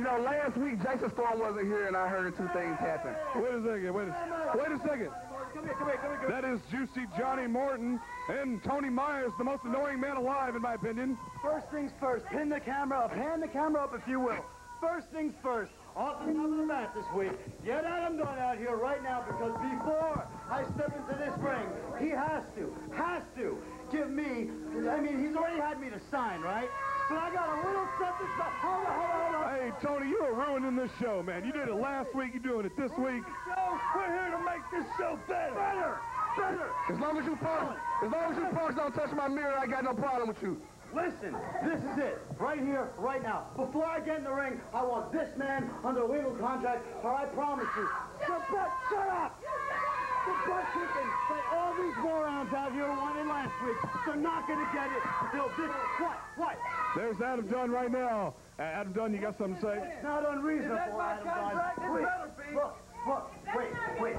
know, last week Jason Storm wasn't here, and I heard two things happen. Wait a second. Wait a second. Come here. That is Juicy Johnny Morton and Tony Myers, the most annoying man alive, in my opinion. First things first, pin the camera up, hand the camera up if you will. First things first, off the top of the mat this week. Get Adam Dunn out here right now, because before I step into this ring, he has to give me, I mean, he's already had me to sign, right? But I got a little something. Hold on. Hey, Tony, you are ruining this show, man. You did it last week. You're doing it this week. We're here to make this show better. As long as you punks don't touch my mirror, I got no problem with you. Listen, this is it. Right here, right now. Before I get in the ring, I want this man under a legal contract, or I promise you. Shut up! The butt kicking that all these morons out here wanted last week, they're not going to get it until this. What? There's Adam Dunn right now. Adam Dunn, you got something to say? It's not unreasonable, Adam Dunn. Please, look, wait.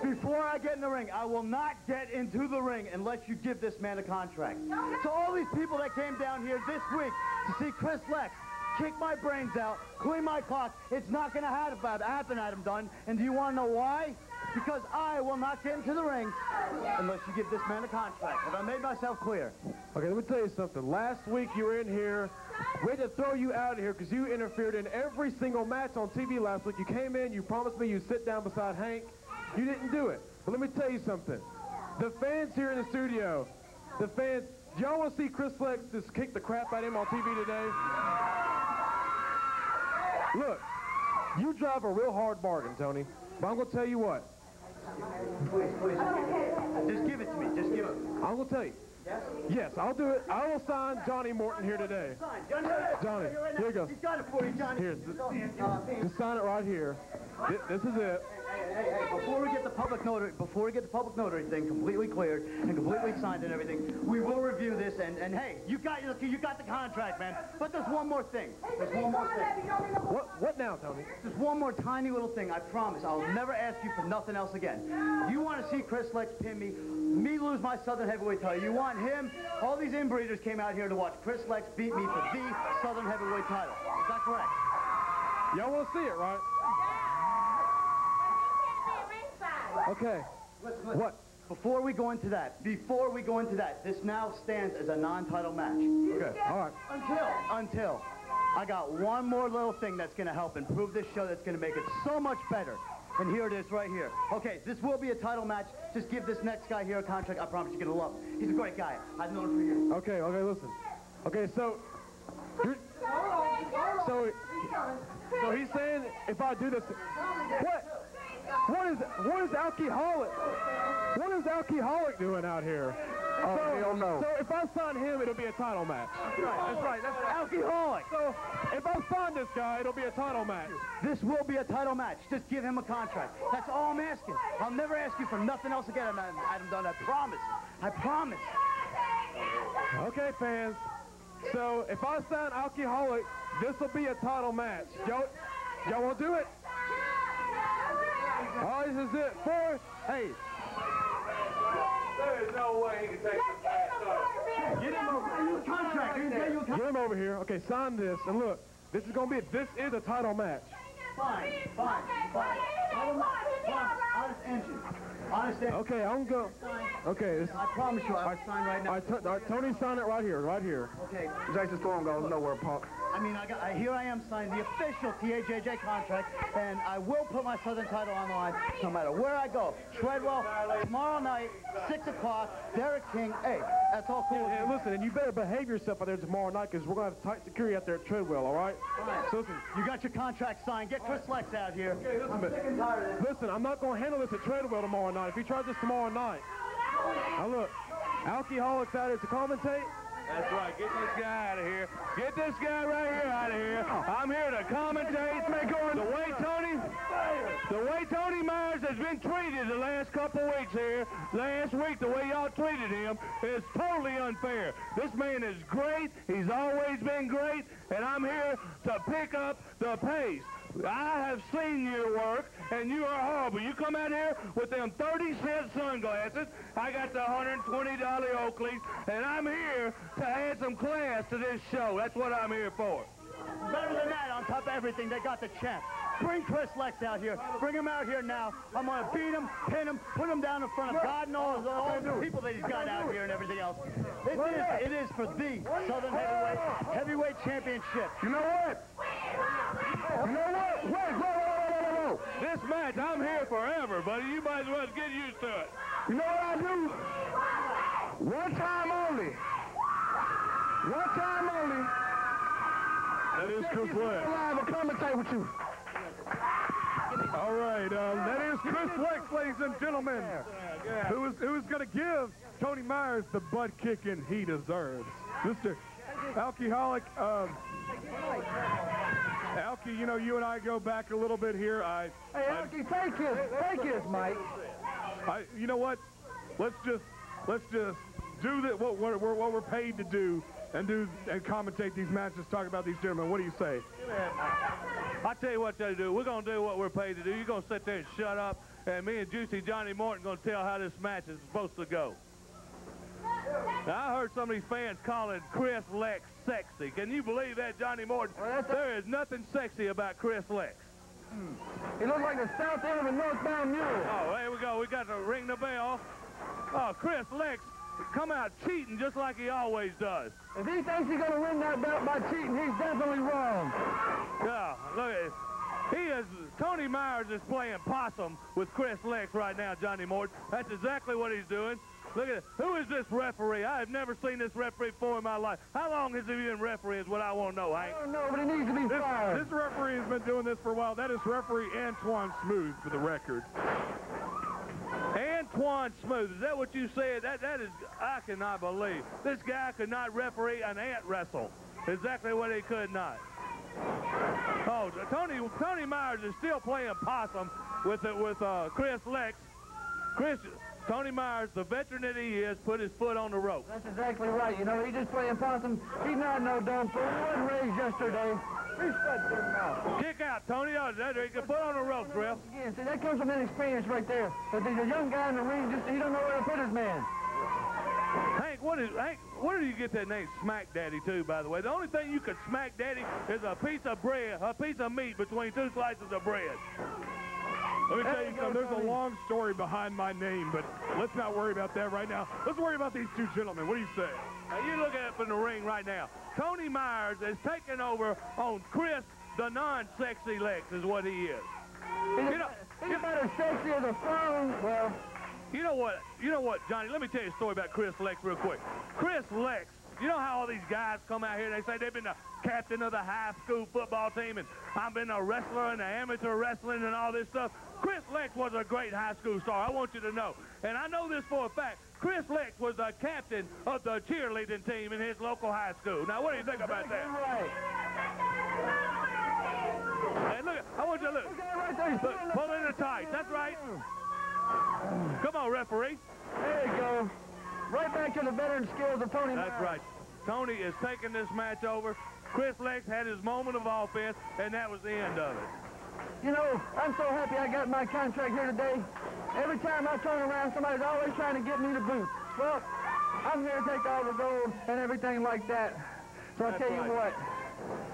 Before I get in the ring, I will not get into the ring unless you give this man a contract. So all these people that came down here this week to see Chris Lexx kick my brains out, clean my clock, it's not going to happen, Adam Dunn. And do you want to know why? Because I will not get into the ring unless you give this man a contract. Have I made myself clear? Okay, let me tell you something. Last week you were in here. We had to throw you out of here because you interfered in every single match on TV last week. You came in, you promised me you'd sit down beside Hank. You didn't do it. But let me tell you something. The fans here in the studio, the fans, do y'all want to see Chris Lexx just kick the crap out of him on TV today? Look, you drive a real hard bargain, Tony. But I'm going to tell you what. Please. Just give it to me. Just give it. I'm going to tell you. Yes? Yes, I'll do it. I will sign Johnny Morton here today. Johnny, here you go. He's got it for you, Johnny. Here, just sign it right here. This is it. Hey, before we get the public notary thing completely cleared and completely signed and everything, we will review this, and hey, you got the contract, man. But there's one more thing. What now, Tony? There's one more tiny little thing. I promise. I'll never ask you for nothing else again. You want to see Chris Lexx pin me lose my Southern Heavyweight title. You want him? All these inbreeders came out here to watch Chris Lexx beat me for the Southern Heavyweight title. Is that correct? Y'all want to see it, right? Okay. Listen. What? Before we go into that, this now stands as a non-title match. Okay, all right. Until I got one more little thing that's going to help improve this show, that's going to make it so much better. And here it is right here. Okay, this will be a title match. Just give this next guy here a contract. I promise you're going to love him. He's a great guy. I've known him for years. Okay, listen. Okay, so he's saying if I do this, what is Alkie Hollic? What is Alkie Hollic doing out here? Oh, hell no. So if I sign him, it'll be a title match. That's right. That's Alkie Hollic. So if I sign this guy, it'll be a title match. This will be a title match. Just give him a contract. That's all I'm asking. I'll never ask you for nothing else again, Adam Dunn. I promise. I promise. Okay, fans. So if I sign Alkie Hollic, this will be a title match. Y'all want to do it? Oh, this is it. Hey. There is no way he can take this match. Get him over. Get him over here. Okay, sign this. And look, this is a title match. Fine. Honest engine. Okay, I'm going. Okay. I promise you, I'll sign right now. All right, Tony, sign it right here. Okay. Jason Storm goes nowhere, punk. I mean, here I am signing the official TAJJ contract, and I will put my Southern title on the line no matter where I go. Treadwell, tomorrow night, 6 o'clock, Derek King. Hey, that's all cool. And listen, and you better behave yourself out there tomorrow night because we're going to have tight security out there at Treadwell, all right? Fine. So listen. You got your contract signed. Get Chris Lexx out here. Okay, I'm sick and tired of this. Listen, I'm not going to handle this at Treadwell tomorrow night. If he tries this tomorrow night. Now look, Alkie Hollic's out here to commentate. That's right. Get this guy out of here. Get this guy right here out of here. I'm here to commentate. The way Tony Myers has been treated the last couple weeks here, last week, the way y'all treated him is totally unfair. This man is great. He's always been great, and I'm here to pick up the pace. I have seen your work, and you are horrible. You come out here with them 30-cent sunglasses. I got the $120 Oakleys, and I'm here to add some class to this show. That's what I'm here for. better than that, on top of everything, they got the champ. Bring Chris Lexx out here. Bring him out here now. I'm going to beat him, pin him, put him down in front of God knows all the people that he's got out here and everything else. It is for the Southern Heavyweight Championship. You know what? You know what? Wait, whoa. This match, I'm here forever, buddy. You might as well get used to it. You know what I do? One time only. One time only. That is Chris Lexx. Live and commentate with you. All right, that is Chris Lexx, ladies and gentlemen, who's going to give Tony Myers the butt kicking he deserves. Mr. Alkie Hollic, Alkie, you know, you and I go back a little bit here. Hey, Alkie, take his, Mike. You know what? Let's just do that. What we're paid to do, and commentate these matches, talk about these gentlemen. What do you say? I tell you what they do. We're going to do what we're paid to do. You're going to sit there and shut up, and me and Juicy Johnny Morton going to tell how this match is supposed to go. Now, I heard some of these fans calling Chris Lexx sexy. Can you believe that, Johnny Morton? There is nothing sexy about Chris Lexx. He looks like the south end of a northbound mule. Oh, there we go. We got to ring the bell. Oh, Chris Lexx come out cheating just like he always does. If he thinks he's going to win that belt by cheating, he's definitely wrong. Yeah, look at Tony Myers is playing possum with Chris Lexx right now, Johnny Morton. That's exactly what he's doing. Look at it. Who is this referee? I have never seen this referee before in my life. How long has he been referee is what I want to know, Hank. I don't know, but he needs to be fired. This referee has been doing this for a while. That is referee Antoine Smooth, for the record. Antoine Smooth, is that what you said? That is, I cannot believe. This guy could not referee an ant wrestle. Exactly what he could not. Oh, Tony Myers is still playing possum with Chris Lexx. Tony Myers, the veteran that he is, put his foot on the rope. That's exactly right. You know, he's just playing possum. He's not no dumb fool. He wasn't raised yesterday. He's shut his mouth. Kick out, Tony. Oh, he can put on the rope, Griff. Again, see, that comes from inexperience right there. But there's a young guy in the ring, he don't know where to put his man. Hank, where do you get that name Smack Daddy to, by the way? The only thing you could smack Daddy is a piece of bread, a piece of meat between two slices of bread. Let me tell you something, there's a long story behind my name, but let's not worry about that right now. Let's worry about these two gentlemen. What do you say? Now, you look up in the ring right now. Tony Myers is taking over on Chris, the non-sexy Lexx, is what he is. He's about as sexy as a phone. Well, you know what, Johnny? Let me tell you a story about Chris Lexx real quick. Chris Lexx, you know how all these guys come out here and they say they've been the captain of the high school football team and I've been a wrestler in the amateur wrestling and all this stuff? Chris Lexx was a great high school star, I want you to know. And I know this for a fact. Chris Lexx was the captain of the cheerleading team in his local high school. Now, what do you think about that? Right. And look, I want you to look. Look, pull in the tights. That's right. Come on, referee. There you go. Right back to the veteran skills of Tony Myers. That's right. Tony is taking this match over. Chris Lexx had his moment of offense, and that was the end of it. You know, I'm so happy I got my contract here today. Every time I turn around, somebody's always trying to get me to boot. Well, I'm here to take all the gold and everything like that. So I'll tell you what.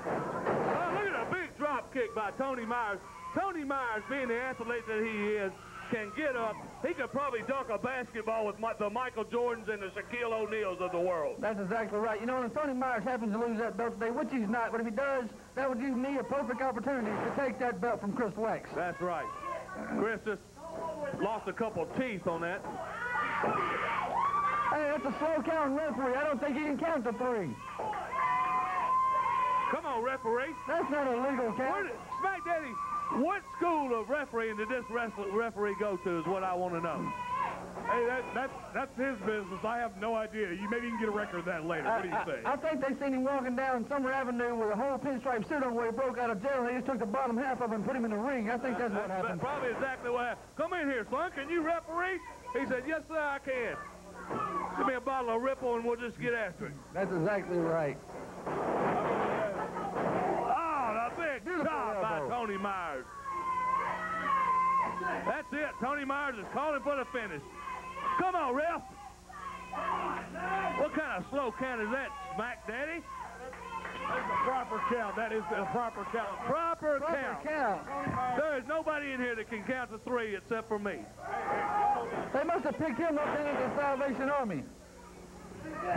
Oh, look at a big drop kick by Tony Myers. Tony Myers, being the athlete that he is, can get up. He could probably dunk a basketball with the Michael Jordans and the Shaquille O'Neals of the world. That's exactly right. You know, if Tony Myers happens to lose that belt today, which he's not, but if he does, that would give me a perfect opportunity to take that belt from Chris Lexx. That's right. Chris just lost a couple teeth on that. Hey, that's a slow counting referee. I don't think he can count to 3. Come on, referee. That's not a legal count. Smack Daddy, what school of refereeing did this referee go to is what I want to know. Hey, that's his business. I have no idea. Maybe you can get a record of that later. What do you say? I think they seen him walking down Summer Avenue with a whole pinstripe suit on where he broke out of jail, and they just took the bottom half of him and put him in the ring. I think that's what happened. Probably exactly what happened. Come in here, son. Can you referee? He said, yes, sir, I can. Give me a bottle of Ripple, and we'll just get after it. That's exactly right. Oh, the big job by Tony Myers. That's it. Tony Myers is calling for the finish. Come on, ref. What kind of slow count is that, Smack Daddy? That's the proper count. That is the proper count. Proper count. There is nobody in here that can count to 3 except for me. They must have picked him up into the Salvation Army.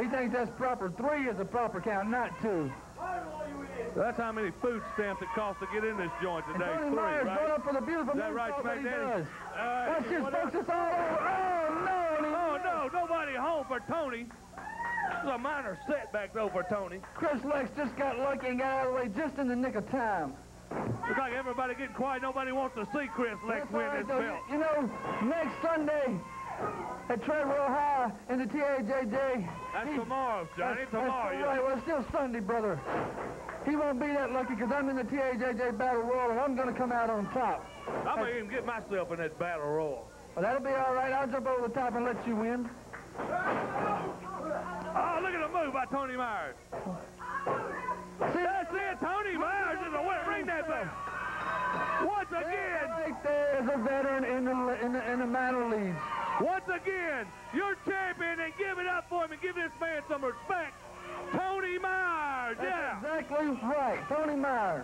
He thinks that's proper. 3 is a proper count, not 2. That's how many food stamps it costs to get in this joint today. Tony 3, Myers right? going up for the beautiful Is that right, moonsault that he Smack Daddy? does. Watch this, folks. It's all over. Oh, no. Oh, no. Nobody home for Tony. This is a minor setback, though, for Tony. Chris Lexx just got lucky and got out of the way just in the nick of time. Looks like everybody getting quiet. Nobody wants to see Chris Lexx win this belt. You know, next Sunday at Treadwell High in the TAJJ. That's tomorrow, Johnny. Tomorrow. That's right. Well, it's still Sunday, brother. He won't be that lucky because I'm in the TAJJ Battle Royal and I'm going to come out on top. I'm going to even get myself in that battle royal. Well, that'll be all right. I'll jump over the top and let you win. Oh, look at the move by Tony Myers. See, That's it. Tony Myers is a winner. Ring that bell. Once again. Right there is a veteran in the mantle leads. Once again, your champion, and give it up for him and give this man some respect. Tony Myers. That's Yeah. exactly right. Tony Myers.